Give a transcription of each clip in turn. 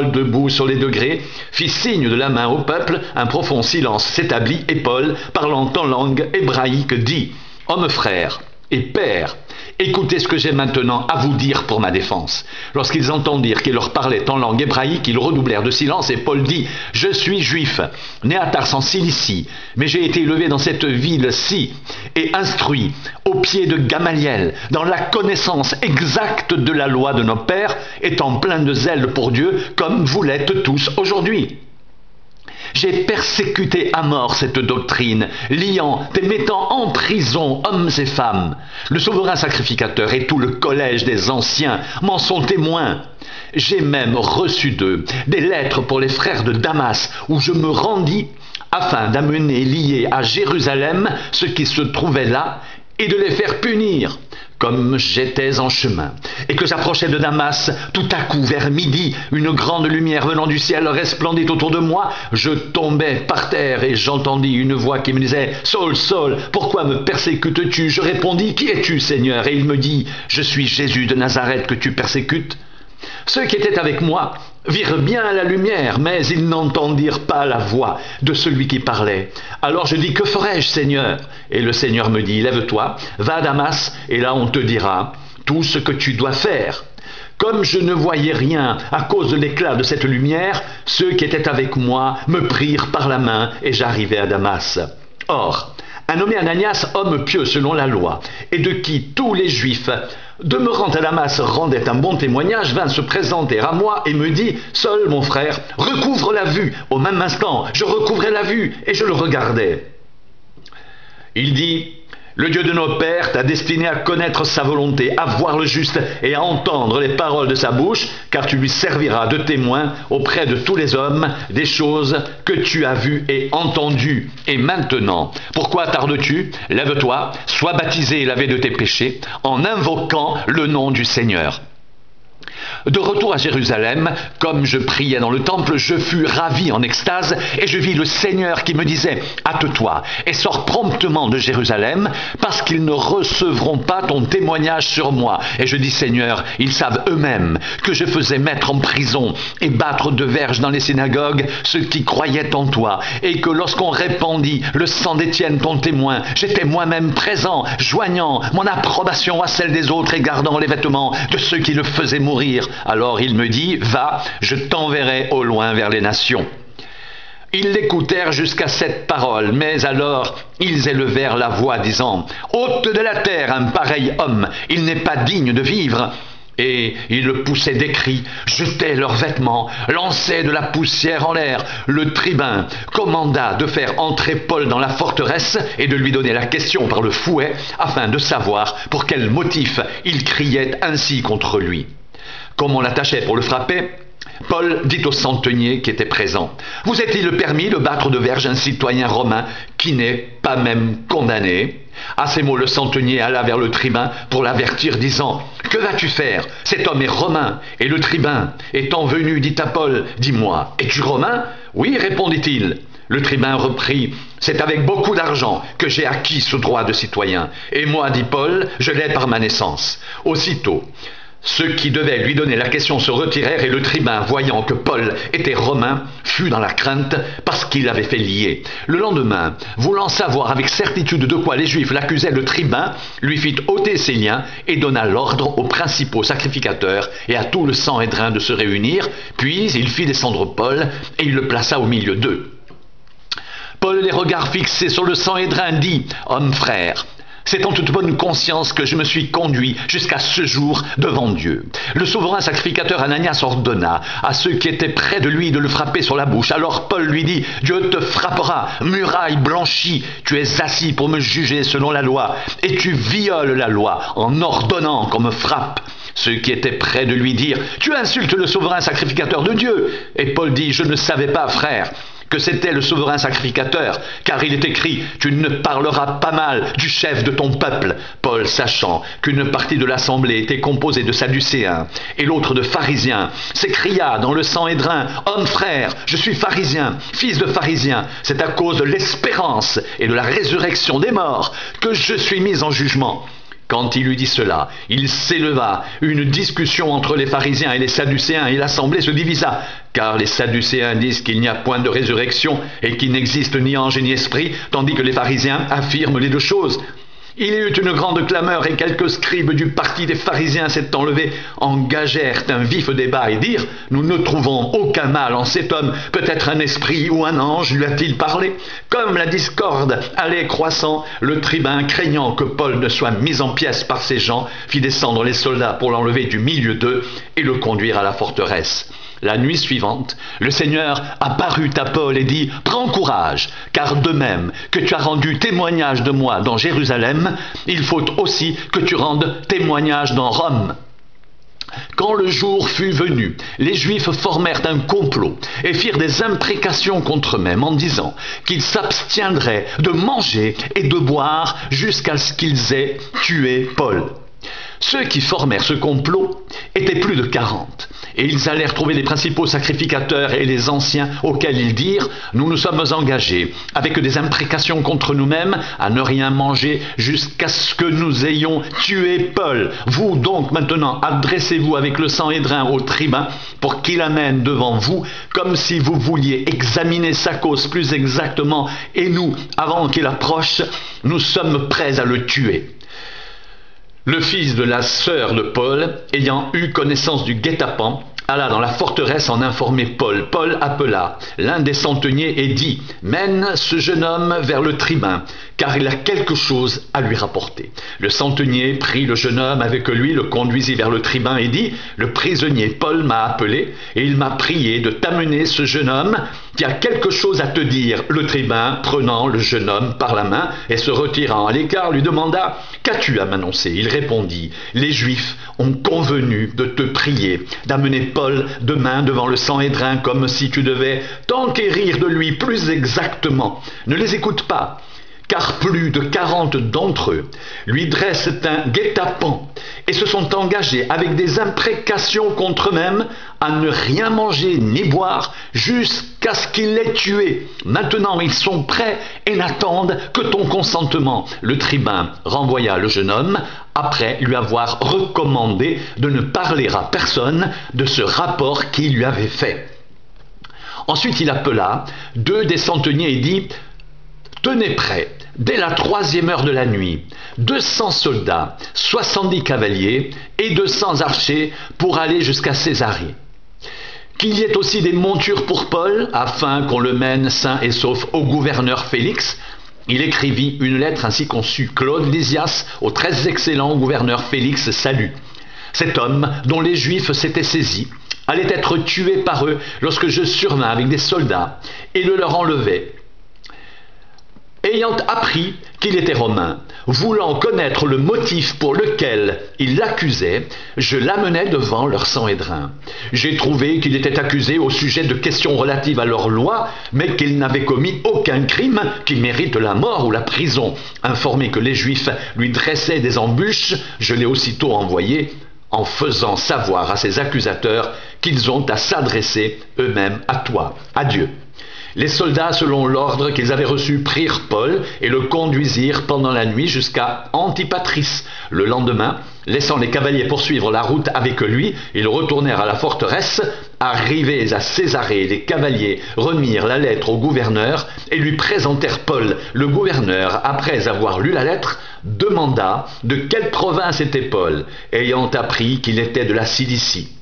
Paul, debout sur les degrés, fit signe de la main au peuple, un profond silence s'établit, et Paul, parlant en langue hébraïque, dit « Hommes frères et pères, écoutez ce que j'ai maintenant à vous dire pour ma défense. » Lorsqu'ils entendirent qu'il leur parlait en langue hébraïque, ils redoublèrent de silence, et Paul dit « Je suis juif, né à Tars en Cilicie, mais j'ai été élevé dans cette ville-ci et instruit au pied de Gamaliel, dans la connaissance exacte de la loi de nos pères, étant plein de zèle pour Dieu, comme vous l'êtes tous aujourd'hui. J'ai persécuté à mort cette doctrine, liant et mettant en prison hommes et femmes. Le souverain sacrificateur et tout le collège des anciens m'en sont témoins. J'ai même reçu d'eux des lettres pour les frères de Damas, où je me rendis afin d'amener liés à Jérusalem ceux qui se trouvaient là et de les faire punir, comme j'étais en chemin, et que j'approchais de Damas, tout à coup, vers midi, une grande lumière venant du ciel resplendit autour de moi. Je tombais par terre et j'entendis une voix qui me disait « Saul, Saul, pourquoi me persécutes-tu » Je répondis « Qui es-tu, Seigneur ?» Et il me dit « Je suis Jésus de Nazareth que tu persécutes. » Ceux qui étaient avec moi virent bien la lumière, mais ils n'entendirent pas la voix de celui qui parlait. Alors je dis, que ferai-je, Seigneur? Et le Seigneur me dit, lève-toi, va à Damas, et là on te dira tout ce que tu dois faire. Comme je ne voyais rien à cause de l'éclat de cette lumière, ceux qui étaient avec moi me prirent par la main, et j'arrivai à Damas. Or, un nommé Ananias, homme pieux selon la loi, et de qui tous les Juifs, demeurant à Damas, rendaient un bon témoignage, vint se présenter à moi et me dit « Seul, mon frère, recouvre la vue. » Au même instant, je recouvrais la vue et je le regardais. Il dit « Le Dieu de nos pères t'a destiné à connaître sa volonté, à voir le juste et à entendre les paroles de sa bouche, car tu lui serviras de témoin auprès de tous les hommes des choses que tu as vues et entendues. Et maintenant, pourquoi tardes-tu? Lève-toi, sois baptisé et lavé de tes péchés, en invoquant le nom du Seigneur. » De retour à Jérusalem, comme je priais dans le temple, je fus ravi en extase et je vis le Seigneur qui me disait « Hâte-toi et sors promptement de Jérusalem, parce qu'ils ne recevront pas ton témoignage sur moi. » Et je dis « Seigneur, ils savent eux-mêmes que je faisais mettre en prison et battre de verges dans les synagogues ceux qui croyaient en toi, et que lorsqu'on répandit le sang d'Étienne ton témoin, j'étais moi-même présent, joignant mon approbation à celle des autres et gardant les vêtements de ceux qui le faisaient mourir. » Alors il me dit, va, je t'enverrai au loin vers les nations. Ils l'écoutèrent jusqu'à cette parole, mais alors ils élevèrent la voix, disant, ôte de la terre un pareil homme, il n'est pas digne de vivre. Et ils le poussaient des cris, jetaient leurs vêtements, lançaient de la poussière en l'air. Le tribun commanda de faire entrer Paul dans la forteresse et de lui donner la question par le fouet, afin de savoir pour quel motif il criait ainsi contre lui. Comme on l'attachait pour le frapper, Paul dit au centenier qui était présent, « Vous est-il permis de battre de verges un citoyen romain qui n'est pas même condamné ?» À ces mots, le centenier alla vers le tribun pour l'avertir, disant, « Que vas-tu faire? Cet homme est romain. » Et le tribun, étant venu, dit à Paul, « Dis-moi, es-tu romain? » « Oui, répondit-il. » Le tribun reprit, « C'est avec beaucoup d'argent que j'ai acquis ce droit de citoyen. Et moi, dit Paul, je l'ai par ma naissance. » Aussitôt, ceux qui devaient lui donner la question se retirèrent, et le tribun, voyant que Paul était romain, fut dans la crainte parce qu'il l'avait fait lier. Le lendemain, voulant savoir avec certitude de quoi les Juifs l'accusaient, le tribun lui fit ôter ses liens et donna l'ordre aux principaux sacrificateurs et à tout le Sanhédrin de se réunir. Puis il fit descendre Paul et il le plaça au milieu d'eux. Paul, les regards fixés sur le Sanhédrin, dit « Homme frère, c'est en toute bonne conscience que je me suis conduit jusqu'à ce jour devant Dieu. » Le souverain sacrificateur Ananias ordonna à ceux qui étaient près de lui de le frapper sur la bouche. Alors Paul lui dit, « Dieu te frappera, muraille blanchie, tu es assis pour me juger selon la loi, et tu violes la loi en ordonnant qu'on me frappe. » Ceux qui étaient près de lui dirent, « Tu insultes le souverain sacrificateur de Dieu. » Et Paul dit, « Je ne savais pas, frère, que c'était le souverain sacrificateur, car il est écrit, tu ne parleras pas mal du chef de ton peuple. » Paul, sachant qu'une partie de l'assemblée était composée de Sadducéens et l'autre de pharisiens, s'écria dans le Sanhédrin, homme frère, je suis pharisien, fils de pharisien, c'est à cause de l'espérance et de la résurrection des morts que je suis mis en jugement. Quand il eut dit cela, il s'éleva une discussion entre les pharisiens et les sadducéens, et l'assemblée se divisa, car les sadducéens disent qu'il n'y a point de résurrection et qu'il n'existe ni ange ni esprit, tandis que les pharisiens affirment les deux choses. Il y eut une grande clameur, et quelques scribes du parti des pharisiens s'étant levés, engagèrent un vif débat et dirent: nous ne trouvons aucun mal en cet homme, peut-être un esprit ou un ange lui a-t-il parlé. Comme la discorde allait croissant, le tribun, craignant que Paul ne soit mis en pièces par ces gens, fit descendre les soldats pour l'enlever du milieu d'eux et le conduire à la forteresse. La nuit suivante, le Seigneur apparut à Paul et dit: prends courage, car de même que tu as rendu témoignage de moi dans Jérusalem, il faut aussi que tu rendes témoignage dans Rome. Quand le jour fut venu, les Juifs formèrent un complot et firent des imprécations contre eux-mêmes en disant qu'ils s'abstiendraient de manger et de boire jusqu'à ce qu'ils aient tué Paul. Ceux qui formèrent ce complot étaient plus de 40, et ils allèrent trouver les principaux sacrificateurs et les anciens, auxquels ils dirent: nous nous sommes engagés, avec des imprécations contre nous-mêmes, à ne rien manger jusqu'à ce que nous ayons tué Paul. Vous donc maintenant adressez-vous avec le Sanhédrin au tribun pour qu'il amène devant vous, comme si vous vouliez examiner sa cause plus exactement, et nous, avant qu'il approche, nous sommes prêts à le tuer. Le fils de la sœur de Paul, ayant eu connaissance du guet-apens, alla dans la forteresse en informer Paul. Paul appela l'un des centeniers et dit: mène ce jeune homme vers le tribun, car il a quelque chose à lui rapporter. Le centenier prit le jeune homme avec lui, le conduisit vers le tribun et dit: le prisonnier Paul m'a appelé et il m'a prié de t'amener ce jeune homme qui a quelque chose à te dire. Le tribun, prenant le jeune homme par la main et se retirant à l'écart, lui demanda: qu'as-tu à m'annoncer? Il répondit: les Juifs ont convenu de te prier d'amener Paul demain devant le Sanhédrin, comme si tu devais t'enquérir de lui plus exactement. Ne les écoute pas, car plus de 40 d'entre eux lui dressent un guet-apens et se sont engagés avec des imprécations contre eux-mêmes à ne rien manger ni boire jusqu'à ce qu'il l'ait tué. Maintenant ils sont prêts et n'attendent que ton consentement. Le tribun renvoya le jeune homme après lui avoir recommandé de ne parler à personne de ce rapport qu'il lui avait fait. Ensuite il appela 2 des centeniers et dit: tenez prêt, dès la 3e heure de la nuit, 200 soldats, 70 cavaliers et 200 archers pour aller jusqu'à Césarée. Qu'il y ait aussi des montures pour Paul, afin qu'on le mène sain et sauf au gouverneur Félix. Il écrivit une lettre ainsi conçue: Claude Lysias, au très excellent gouverneur Félix, salut. Cet homme, dont les Juifs s'étaient saisis, allait être tué par eux lorsque je survins avec des soldats et le leur enlevai. Ayant appris qu'il était romain, voulant connaître le motif pour lequel il l'accusait, je l'amenai devant leur Sanhédrin. J'ai trouvé qu'il était accusé au sujet de questions relatives à leur loi, mais qu'il n'avait commis aucun crime qui mérite la mort ou la prison. Informé que les Juifs lui dressaient des embûches, je l'ai aussitôt envoyé, en faisant savoir à ses accusateurs qu'ils ont à s'adresser eux-mêmes à toi, à Dieu. Les soldats, selon l'ordre qu'ils avaient reçu, prirent Paul et le conduisirent pendant la nuit jusqu'à Antipatris. Le lendemain, laissant les cavaliers poursuivre la route avec lui, ils retournèrent à la forteresse. Arrivés à Césarée, les cavaliers remirent la lettre au gouverneur et lui présentèrent Paul. Le gouverneur, après avoir lu la lettre, demanda de quelle province était Paul, ayant appris qu'il était de la Cilicie.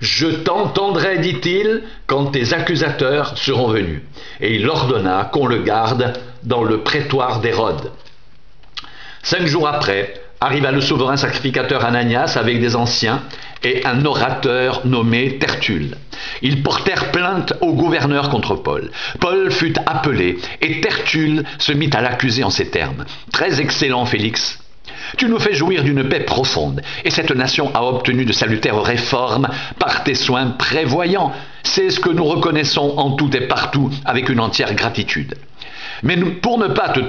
Je t'entendrai, dit-il, quand tes accusateurs seront venus. Et il ordonna qu'on le garde dans le prétoire d'Hérode. 5 jours après, arriva le souverain sacrificateur Ananias avec des anciens et un orateur nommé Tertulle. Ils portèrent plainte au gouverneur contre Paul. Paul fut appelé et Tertulle se mit à l'accuser en ces termes: très excellent Félix, tu nous fais jouir d'une paix profonde, et cette nation a obtenu de salutaires réformes par tes soins prévoyants. C'est ce que nous reconnaissons en tout et partout avec une entière gratitude. Mais pour ne pas te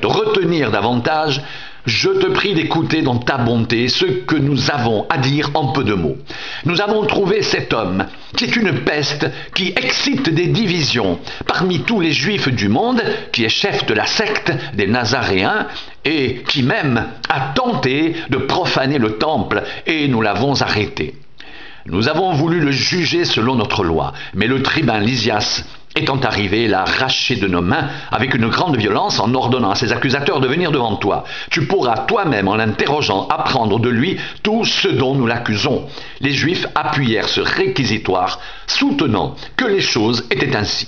retenir davantage, Je te prie d'écouter dans ta bonté ce que nous avons à dire en peu de mots. Nous avons trouvé cet homme, qui est une peste, qui excite des divisions parmi tous les juifs du monde, qui est chef de la secte des Nazaréens, et qui même a tenté de profaner le temple, et nous l'avons arrêté. Nous avons voulu le juger selon notre loi, mais le tribun Lysias, étant arrivé, l'a arraché de nos mains avec une grande violence en ordonnant à ses accusateurs de venir devant toi. Tu pourras toi-même, en l'interrogeant, apprendre de lui tout ce dont nous l'accusons. Les Juifs appuyèrent ce réquisitoire, soutenant que les choses étaient ainsi.